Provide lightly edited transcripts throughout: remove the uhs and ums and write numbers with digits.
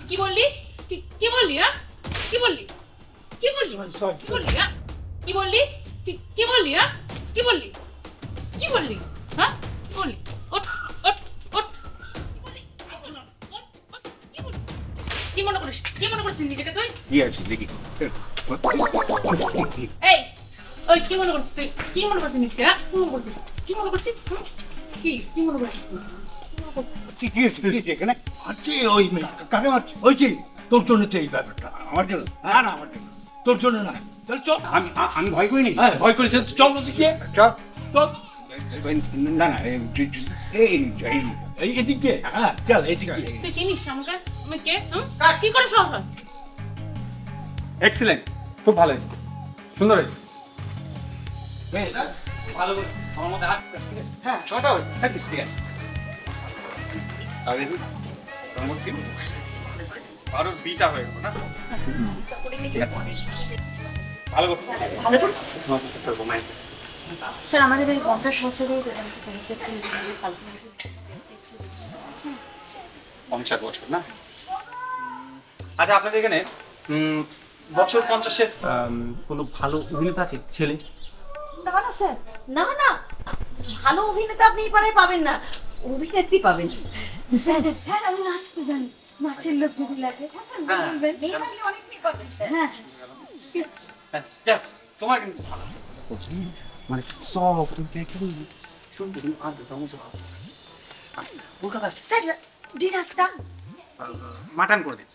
কি বললি? কি বললি? হ্যাঁ কি বললি? কি বললি? কি বললি? হ্যাঁ কি বললি? কি বললি? হ্যাঁ কি বললি? কি বললি? হ্যাঁ কি বললি? ওঠ ওঠ ওঠ। কি বললি? কি মনে করিস? কি মনে করছিস নিজেকে তুই? কি আছে দেখি। এই ওই কি মনে করছিস তুই? কি মনে করছিস নিজেকে? হ্যাঁ কি মনে করছিস? কি মনে করছিস? কি মনে করছিস? এখানে আছে ওই মেয়ে কাকে মারছে? ওইছি তোর জন্য তো এই ব্যাপারটা। আমার জন্য? না না আমার জন্য, তোর জন্য না। চল চল। আমি ভয় করিনি। হ্যাঁ ভয় করেছে, চল দেখি চল চল। না না এই এদিক দিয়ে। হ্যাঁ চল এদিক দিয়ে। তুই চিনিস আমাকে? আমি কে? কি করে সাহস হয়? এক্সিলেন্ট, খুব ভালো হয়েছে, সুন্দর হয়েছে। ভালো করে আমার মধ্যে হাত। হ্যাঁ ছটা হয়েছে। হ্যাঁ ঠিক আছে। আরো বিটা হয়ে গেল না? ভালো করছিস। স্যার আমাদের এই 50 বছরের 50 বছর না? আচ্ছা আপনাদের এখানে বছর 50-এর কোনো ভালো অভিনেতা আছে ছেলে? না না স্যার, না না, ভালো অভিনেতা আপনি এই পাড়ায় পাবেন না, অভিনেত্রী পাবেন। স্যার স্যার আমি নাচতে জানি, নাচের লোক যদি লাগে বলবেন, মেয়ে লাগলে অনেক মেয়ে পাবেন স্যার। হ্যাঁ তোমার কিন্তু ভালো মানে সব দেখি শুনতে কলকাতা স্যার ডিনারটা মাটন করে দিন।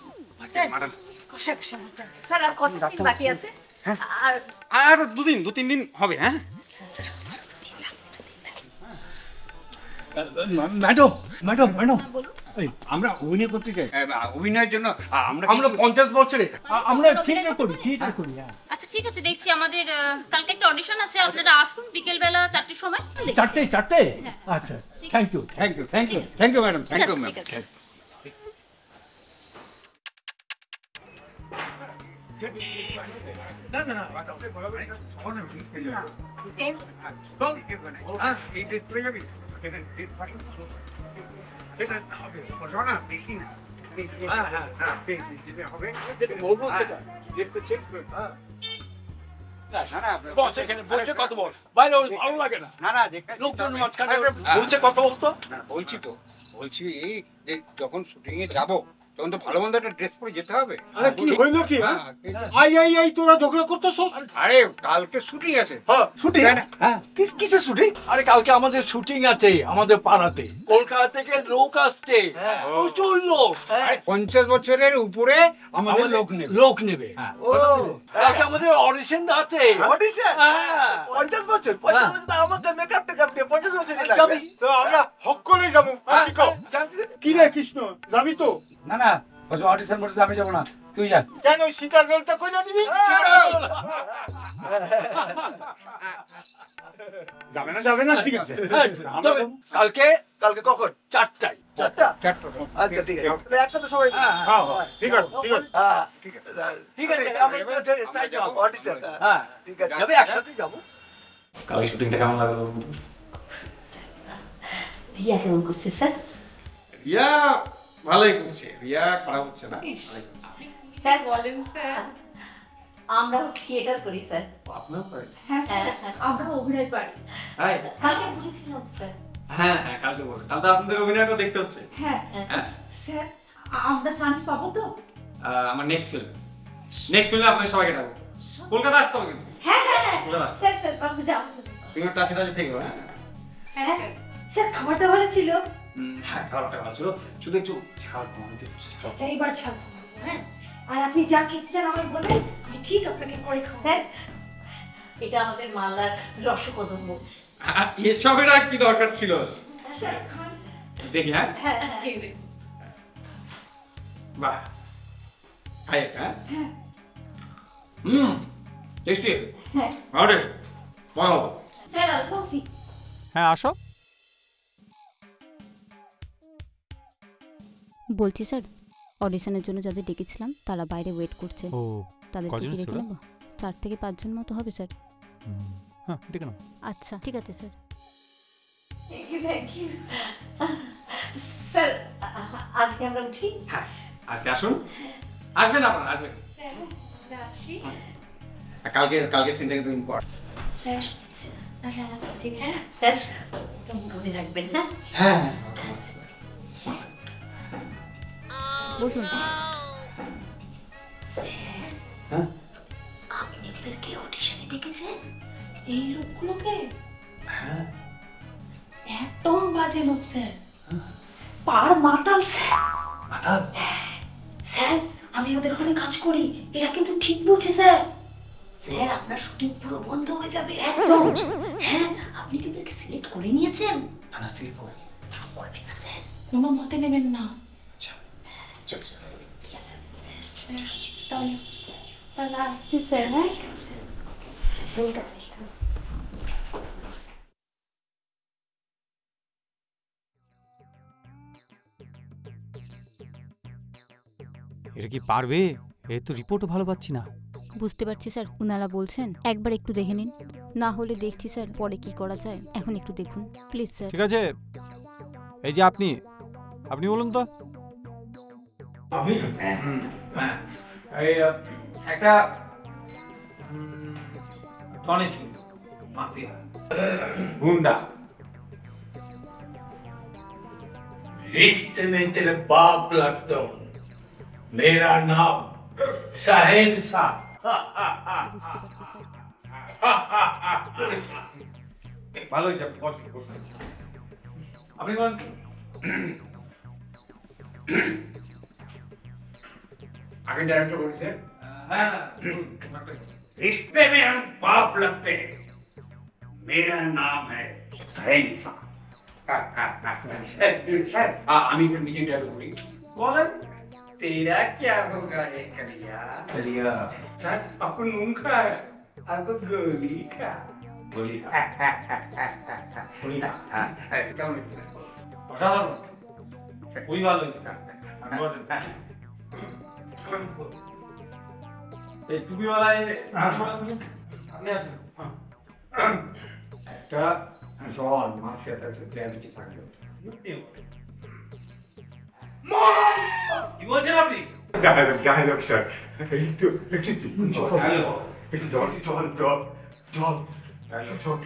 মাটন কষা কষা মাটন। স্যার আর কতদিন বাকি আছে? আর আর 2-3 দিন হবে। হ্যাঁ ম্যাডাম ম্যাডাম ম্যাডাম আমরা অভিনয় করতে চাই। অভিনয়ের জন্য আমরা 50 বছরে আমরা থিয়েটার করি, থিয়েটার করি। আচ্ছা ঠিক আছে, দেখছি আমাদের কালকে একটা অডিশন আছে, আপনারা আসুন বিকেল বেলা 4টের সময়। চারটে আচ্ছা thank you madam thank you ma'am. না না না বলছি এই যে যখন শুটিং এ যাবো তখন তো ভালো মন্দ একটা ড্রেস পরে যেতে হবে। আরে কি হইলো কি? আই তোরা ঝগড়া করতেছ? আরে কালকে শুটিং আছে। হ্যাঁ শুটিং। হ্যাঁ কিসের শুটিং? আরে কালকে আমাদের শুটিং আছে আমাদের পাড়াতে, কলকাতা থেকে লোক আসছে, প্রচুর লোক। 50 বছরের উপরে আমাদের লোক নেবে। ও কালকে আমাদের অডিশন আছে। অডিশন? হ্যাঁ 50 বছর? 50 বছর তো আমাকে মেকআপ টেকআপ দিয়ে 50 বছর লাগবে। তো আমরা হককলেই যাবো। কি কও? কি রে কৃষ্ণ, যাবি তো? না না অডিশন বলতে আমি যাবো না, তুই যা। কেন শিকার রোলটা কইরা দিবি? যাবে না ঠিক আছে। কালকে কখন? 4টায়। 4টা? আচ্ছা ঠিক আছে। একসাথে সবাই। হ্যাঁ ঠিক আছে ঠিক আছে আমরা তাই যাবো অডিশন। হ্যাঁ ঠিক আছে যাবে, একসাথে যাবো। কালকে শুটিংটা কেমন লাগলো? রিয়া কেমন করছে স্যার? রিয়া ভালোই করছে, রিয়া খারাপ হচ্ছে না। স্যার বলেন স্যার, আমরা থিয়েটার করি স্যার। আপনার পারে? হ্যাঁ স্যার আমরা অভিনয় পারি। হাই কালকে বলেছিলাম স্যার। হ্যাঁ হ্যাঁ কালকে বলুন, তাহলে তো আপনাদের অভিনয়টা দেখতে হচ্ছে। হ্যাঁ স্যার আমরা চান্স পাবো তো? আমার নেক্সট ফিল্মে আপনাদের সবাইকে ডাকবো। কলকাতা আসতে হবে কিন্তু। হ্যাঁ কলকাতা স্যার স্যার আপনি যাওয়া চলুন। তুমি টাচে থেকে। হ্যাঁ হ্যাঁ স্যার খাবারটা ভালো ছিল? হ্যাঁ খাবারটা ভালো ছিল, শুধু একটু ঝাল কমাতে। আচ্ছা এবার ছাড়। হ্যাঁ আর আপনি যা খেতে চান আমাকে বলবেন, আমি ঠিক আপনাকে করে খাবো। স্যার এটা আমাদের মালদার রসকদম্ব। এসবের আর কি দরকার ছিল? স্যার খান। দেখি। হ্যাঁ হ্যাঁ বাহ খাই একটা। হ্যাঁ টেস্টি। হ্যাঁ ভালো ভালো। স্যার আসবো? হ্যাঁ আসো। বলছি স্যার, অডিশনের জন্য যাদের ডেকেছিলাম তারা বাইরে ওয়েট করছে। ও তাদেরকে কি ডেকে নেব? 4 থেকে 5 জন মতো হবে স্যার। হ্যাঁ ডেকে নাও। আচ্ছা ঠিক আছে স্যার। Thank you sir. আজকে আমরা উঠি? হ্যাঁ আজকে আসুন, আসবেন আপনারা, আসবেন। আর কালকে সিনটা কিন্তু ইম্পর্টেন্ট। স্যার আসছি। হ্যাঁ স্যার, মনে রাখবেন। হ্যাঁ হ্যাঁ আচ্ছা। বসুন। হ্যাঁ আপনি ওদেরকে অডিশনে ডেকেছেন? এই লোকগুলোকে? হ্যাঁ একদম বাজে লোক স্যার, পার মাতাল স্যার। মাতাল? স্যার আমি ওদের ওখানে কাজ করি, এরা কিন্তু ঠিক বলছে স্যার। স্যার আপনার শুটিং পুরো বন্ধ হয়ে যাবে একদম। হ্যাঁ আপনি কি ওদেরকে সিলেক্ট করে নিয়েছেন? না সিলেক্ট করে না স্যার, কোনো মতে নেবেন না। আচ্ছা চল চল। তাহলে আসছি স্যার। হ্যাঁ এটা কি পারবে? এর তো রিপোর্টও ভালো পাচ্ছি না। বুঝতে পারছি স্যার, ওনারা বলছেন একবার একটু দেখে নিন। না হলে দেখছি স্যার পরে কি করা যায়, এখন একটু দেখুন প্লিজ স্যার। ঠিক আছে, এই যে আপনি বলুন তো। আমি এই একটা টনে চুল, মাফিয়া, গুন্ডা। रिश्ते में तेरे बाप लगता हूँ, मेरा नाम शहंशाह। বুঝতে পারছি স্যার। ভালো হয়েছে, আপনি বসুন বসুন। আপনি বলেন আগে ডাইরেক্টর বলছে। হ্যাঁ रिश्ते में हम बाप लगते हैं, मेरा नाम है शहंशाह। আমি একটু নিজে ডায়লগ বলি। বলেন। तेरा क्या होगा रे कलिया? चलिए सर आपको नून खा है, आपको गोली खा। বলি কেমন অসাধারণ, খুবই ভালো হয়েছে। আপনি বসেন। এই টুপিওয়ালায় আপনি আসুন। একটা জন মাফিয়া তার গ্র্যাভিটি থাকবে। কি বলছেন আপনি? ডায়লগ স্যার, একটু জল, একটু জল জল জল জল জল।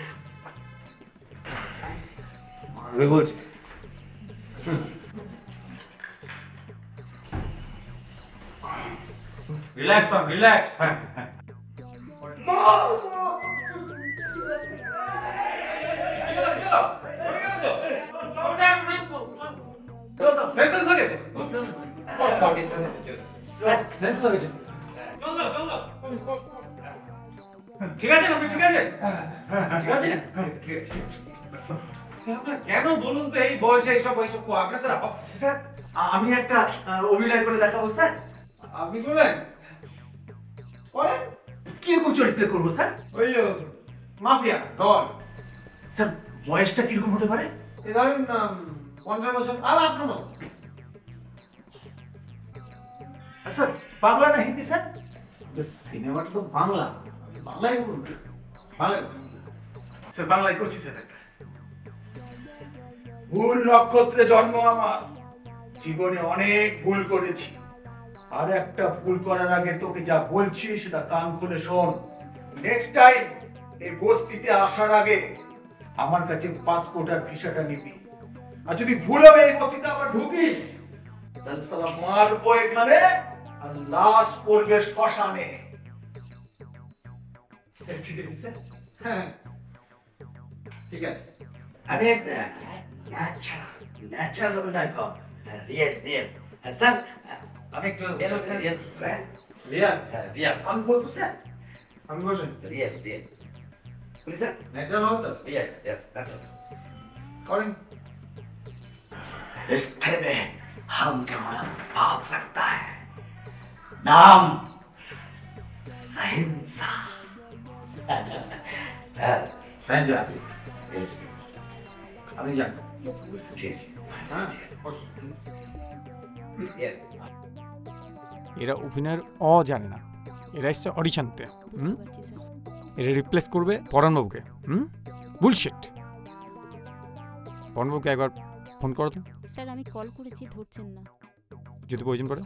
মারবে বলছে। Relax ma'am, relax. হ্যাঁ হ্যাঁ সেন্সেস হয়ে গেছে। সেন্সেস হয়ে গেছে। ঠিক আছে আপনি, ঠিক আছে ঠিক আছে। কেন বলুন তো এই বয়সে এইসব আপনার স্যার আমি একটা অভিনয় করে দেখাবো স্যার। আপনি করবেন? করেন। কিরকম চরিত্রে করবো স্যার? ওই মাফিয়া ডন। স্যার বয়সটা কিরকম হতে পারে? এই ধরেন 50 বছর। আর আপনার মতো। স্যার বাংলা না হিন্দি স্যার? সিনেমাটা তো বাংলা, বাংলায় বলুন। বাংলায় স্যার বাংলায় করছি স্যার। ভুল নক্ষত্রে জন্ম আমার, জীবনে অনেক ভুল করেছি, আর একটা ভুল করার আগে তোকে যা বলছি সেটা কান খুলে শোন। নেক্সট টাইম এই বস্তিতে আসার আগে আমার কাছে পাসপোর্ট আর ভিসাটা নিবি, আর যদি ভুল হবে এই বস্তিতে আবার ঢুকিস তাহলে সালা মারবো এখানে আর লাশ পড়বে শ্মশানে। ঠিক আছে স্যার? হ্যাঁ ঠিক আছে। अरे अच्छा अच्छा অভিনয় তো রিয়েল রিয়েল স্যার। আমি একটু রিয়েল রিয়াল রিয়েল আমি বলবো স্যার? আমি বসেন। Real real police sir. Natural হবে তো? यस यस করেন। रिश्ते में हम तुम्हारा बाप लगता है, नाम शहंशाह। হ্যাঁ যা আপনি যান। ठीक ठीक হ্যাঁ এরা অভিনয়ের জানে না, এরা এসছে অডিশনতে। বুঝতে পারছি স্যার। এরা রিপ্লেস করবে পরাণবাবুকে। বুলশিট। পরাণবাবুকে একবার ফোন করো তো, স্যার আমি কল করেছি, ধরছেন না। যদি প্রয়োজন পড়ে।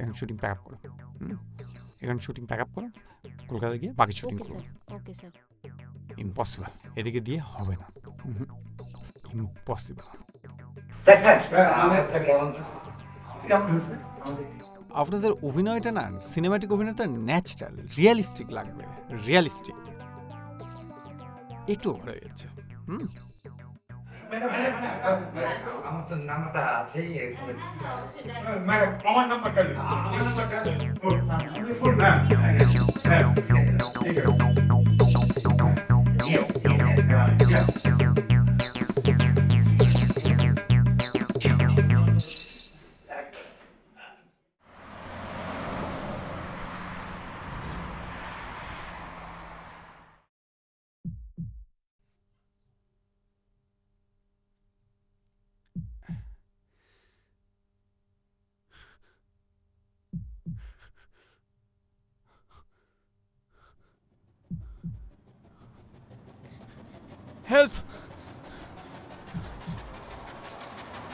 এখন শুটিং প্যাক আপ করো। এখন শুটিং প্যাক আপ করো, কলকাতায় গিয়ে বাকি শুটিং ওকে করো। Sir, okay sir. ইম্পসিবল, এদিকে দিয়ে হবে না, ইম্পসিবল। স্যার স্যার আমার স্যার কেমন হয়েছে? আপনাদের অভিনয়টা না, সিনেমাটিক অভিনয়টা ন্যাচারাল, রিয়েলিস্টিক লাগবে, রিয়েলিস্টিক। একটু ওভার হয়ে যাচ্ছে। আমার তো নাম্বারটা আছেই। ম্যাডাম আমার নাম্বারটা দিন। Help,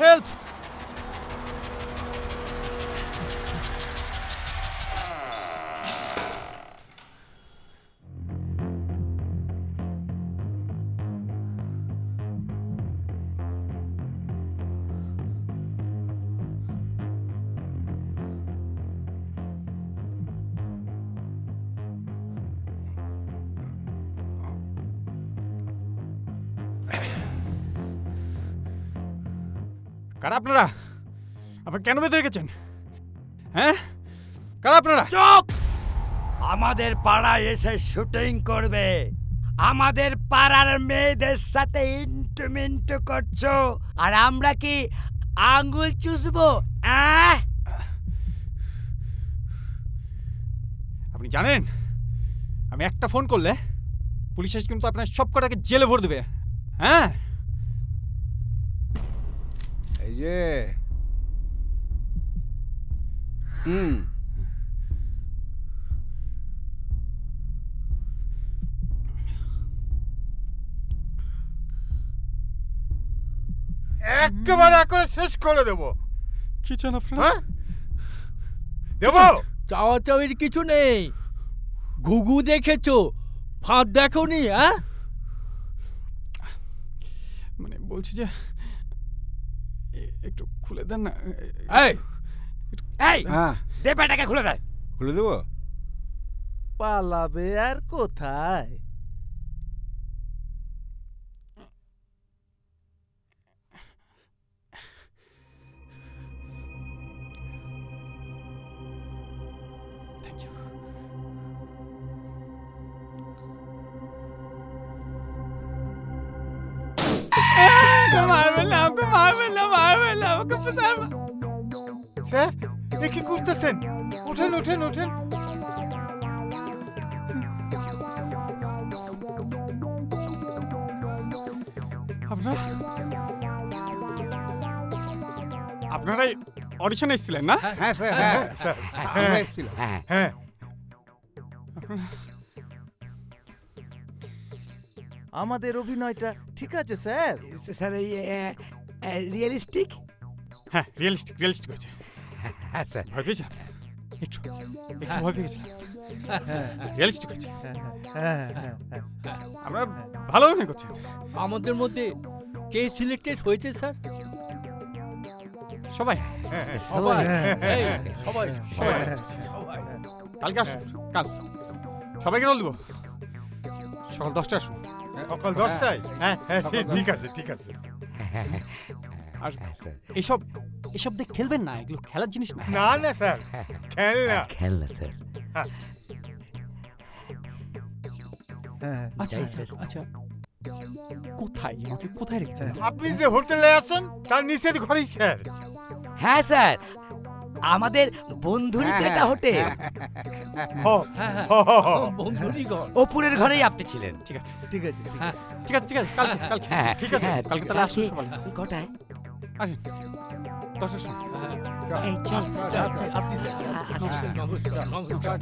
help. কারা আপনারা? আপনারা কেন বেঁধে রেখেছেন? হ্যাঁ, কারা আপনারা? চুপ! আমাদের পাড়ায় এসে শুটিং করবে, আমাদের পাড়ার মেয়েদের সাথে ইন্টু করছো, আর আমরা কি আঙ্গুল চুষবো? আপনি জানেন আমি একটা ফোন করলে পুলিশ এসে কিন্তু আপনার সব কটাকে জেলে ভরে দেবে। হ্যাঁ, এই যে একেবারে করে শেষ করে দেবো। কি চান আপনারা? হ্যাঁ দেবো। চাওয়া চাওয়ির কিছু নেই। ঘুঘু দেখেছো, ফাঁদ দেখোনি? মানে বলছি যে একটু খুলে দেন না। এই এই দে ব্যাটাকে খুলে দেয়। খুলে দেবো? পালাবে আর কোথায়? Thank you. মারবেন না, আমাকে মারবেন না, মারবেন না, আমাকে স্যার। স্যার এ কি করতেছেন? ওঠেন ওঠেন ওঠেন। আপনারাই অডিশনে এসেছিলেন না? হ্যাঁ স্যার, হ্যাঁ স্যার এসেছিল। হ্যাঁ আমাদের অভিনয়টা ঠিক আছে স্যার? স্যার এই রিয়েলিস্টিক? হ্যাঁ, রিয়েলিস্টিক, রিয়েলিস্টিক হয়েছে। হ্যাঁ স্যার। ভয় পেয়েছেন? একটু একটু ভয় পেয়েছিলাম। রিয়েলিস্টিক হয়েছে। আমরা ভালো অভিনয় করছি। আমাদের মধ্যে কে সিলেক্টেড হয়েছে স্যার? সবাই সবাই সবাই সবাই কালকে আসুন, কাল সবাইকে রোল দেবো। সকাল 10টায় আসুন। সকাল 10টায়? হ্যাঁ হ্যাঁ ঠিক আছে ঠিক আছে। আর এসব এসব দিয়ে খেলবেন না, এগুলো খেলার জিনিস না। না না স্যার, খেলনা খেলনা স্যার। আচ্ছা আচ্ছা, কোথায় আমাকে কোথায় রেখেছেন? আপনি যে হোটেলে আছেন তার নিচের ঘরেই স্যার। হ্যাঁ স্যার, আমাদের বন্ধুরই তো এটা হোটেল। বন্ধুরই ঘর, ওপরের ঘরেই আপনি ছিলেন। ঠিক আছে ঠিক আছে ঠিক আছে ঠিক আছে, কালকে কালকে ঠিক আছে কালকে তাহলে আসুন সকালে। কটায়? আসেন 10টার সময়। এই চল আসছি স্যার। নমস্কার নমস্কার।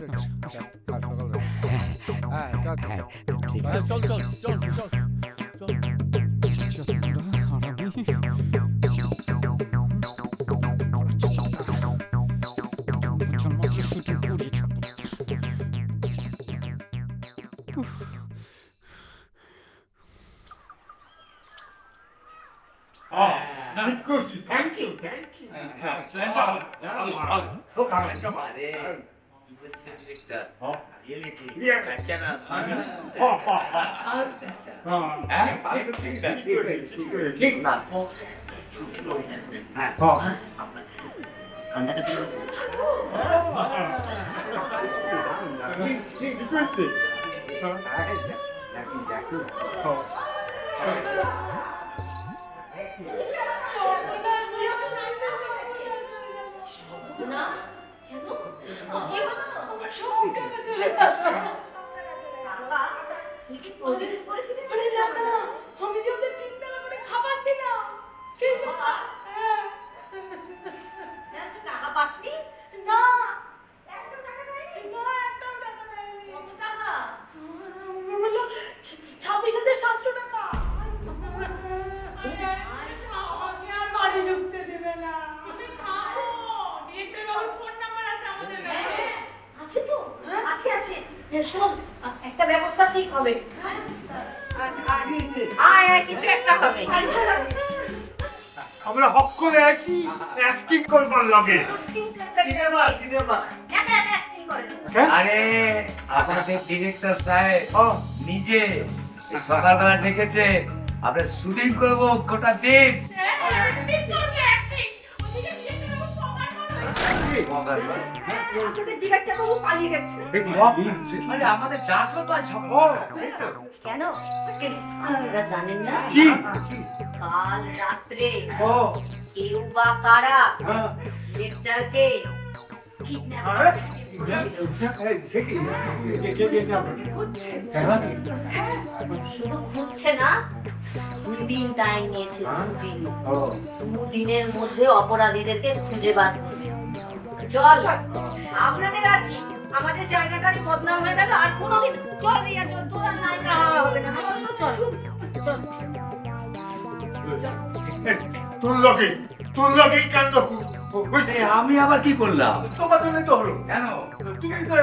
হ্যাঁ ঠিক আছে চল চল চল চল। ঠিক না আমি যে ওদের 3 বেলা করে খাবার দিলাম সেই টাকা পাসনি? না, একটাও টাকা দেয়নি। না, একটাও টাকা দেয়নি। কত টাকা? বললো 26,700 টাকা। আমি আর বাড়ি ঢুকতে দেবে না। তুমি খাবো। ডিরেক্টর বাবুর ফোন নাম্বার আছে আমাদের কাছে। আছে তো? আছে আছে। শোন, একটা ব্যবস্থা ঠিক হবে। আয় আয়, কিছু একটা হবে। আমরা হক করে আছি অ্যাক্টিং করবার লগে। সিনেমা সিনেমা একা একা অ্যাক্টিং করে। আরে আপনাদের ডিরেক্টর সাহেব নিজে সকালবেলা দেখেছে আমরা শুটিং করবো গোটা দিন। আপনাদের ডিরেক্টর বাবু পালিয়ে গেছে। আরে আমাদের ডাকলো তো আজ কেন? আপনারা জানেন না কি? কাল রাত্রে কেউ বা কারা ডিরেক্টরকে কিডন্যাপ শুধু খুঁজছে না, 2 দিন টাইম নিয়েছে। 2 দিনের মধ্যে অপরাধীদেরকে খুঁজে বার করবে। চল, আপনাদের আর কি, আমাদের জায়গাটারই বদনাম হয়ে গেল। আর কোনোদিন চল রিয়া, চল, তোর আর নায়িকা হওয়া হবে না। চল তো, চল চল। তোর লগে কাণ্ড হয়েছে। আমি আবার কি করলাম? তোমার জন্য তো হলো। কেন? তুমি তো